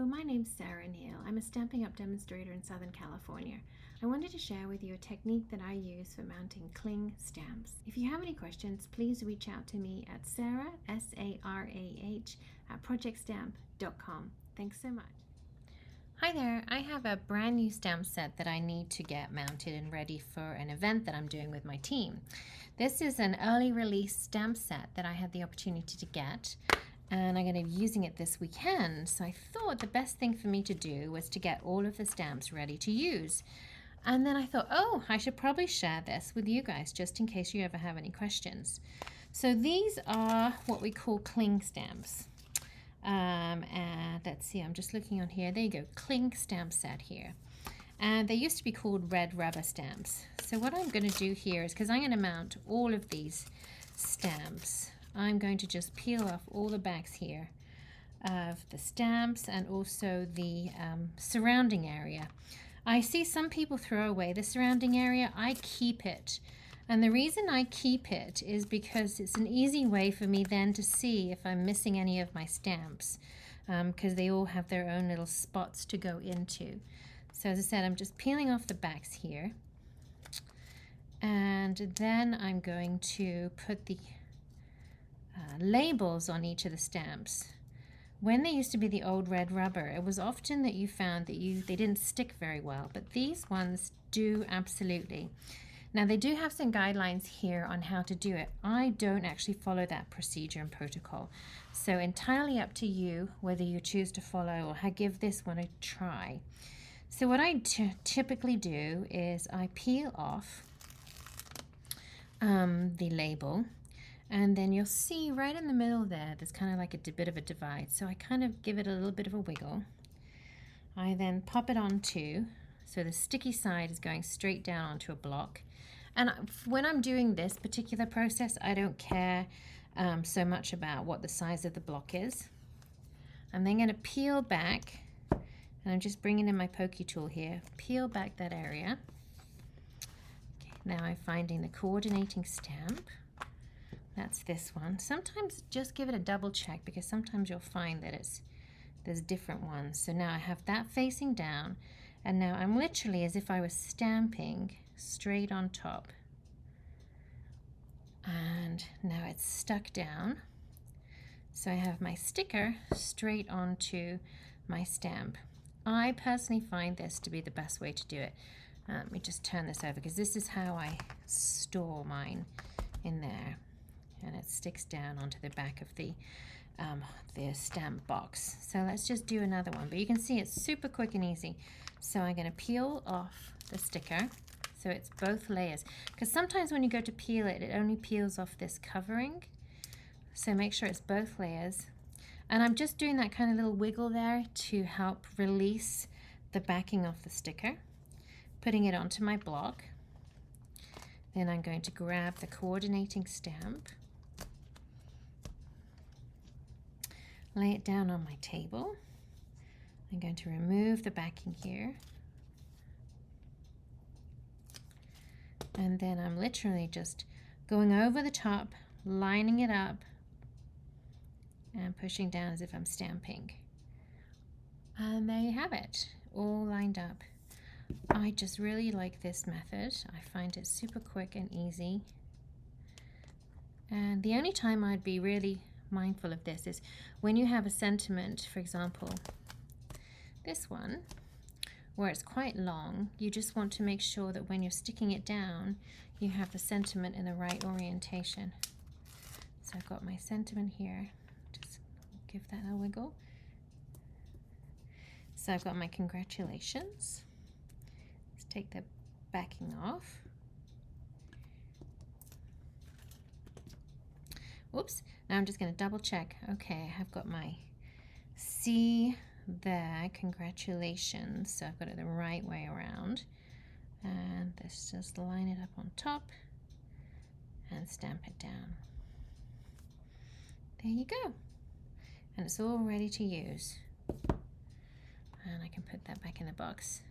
my name's Sarah Neal. I'm a Stampin' Up! Demonstrator in Southern California. I wanted to share with you a technique that I use for mounting cling stamps. If you have any questions, please reach out to me at Sarah, S-A-R-A-H, at projectstamp.com. Thanks so much. Hi there, I have a brand new stamp set that I need to get mounted and ready for an event that I'm doing with my team. This is an early release stamp set that I had the opportunity to get, and I'm going to be using it this weekend. So I thought the best thing for me to do was to get all of the stamps ready to use. And then I thought, oh, I should probably share this with you guys just in case you ever have any questions. So these are what we call cling stamps. And let's see, I'm just looking on here. There you go, cling stamp set here. And they used to be called red rubber stamps. So what I'm going to do here is, because I'm going to mount all of these stamps, I'm going to just peel off all the backs here of the stamps and also the surrounding area. I see some people throw away the surrounding area. I keep it. And the reason I keep it is because it's an easy way for me then to see if I'm missing any of my stamps, because they all have their own little spots to go into. So as I said, I'm just peeling off the backs here. And then I'm going to put the labels on each of the stamps. When they used to be the old red rubber, it was often that you found that they didn't stick very well, but these ones do absolutely. Now they do have some guidelines here on how to do it. I don't actually follow that procedure and protocol, so entirely up to you whether you choose to follow or give this one a try. So what I typically do is I peel off the label. And then you'll see right in the middle there's kind of like a bit of a divide. So I kind of give it a little bit of a wiggle. I then pop it onto, so the sticky side is going straight down onto a block. And when I'm doing this particular process, I don't care so much about what the size of the block is. I'm then going to peel back, and I'm just bringing in my pokey tool here, peel back that area. Okay, now I'm finding the coordinating stamp. That's this one. Sometimes just give it a double check, because sometimes you'll find that there's different ones. So now I have that facing down, and now I'm literally as if I was stamping straight on top. And now it's stuck down. So I have my sticker straight onto my stamp. I personally find this to be the best way to do it. Let me just turn this over, because this is how I store mine in there. And it sticks down onto the back of the stamp box. So let's just do another one. But you can see it's super quick and easy. So I'm going to peel off the sticker so it's both layers. Because sometimes when you go to peel it, it only peels off this covering. So make sure it's both layers. And I'm just doing that kind of little wiggle there to help release the backing off the sticker. Putting it onto my block. Then I'm going to grab the coordinating stamp. Lay it down on my table. I'm going to remove the backing here. And then I'm literally just going over the top, lining it up, and pushing down as if I'm stamping. And there you have it, all lined up. I just really like this method. I find it super quick and easy. And the only time I'd be really mindful of this is when you have a sentiment, for example, this one, where it's quite long, you just want to make sure that when you're sticking it down, you have the sentiment in the right orientation. So I've got my sentiment here. Just give that a wiggle. So I've got my congratulations. Let's take the backing off. Whoops, now I'm just going to double check. Okay, I've got my C there, congratulations. So I've got it the right way around. And let's just line it up on top and stamp it down. There you go. And it's all ready to use. And I can put that back in the box.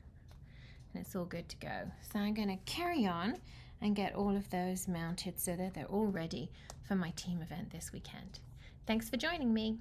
And it's all good to go. So I'm going to carry on and get all of those mounted so that they're all ready for my team event this weekend. Thanks for joining me.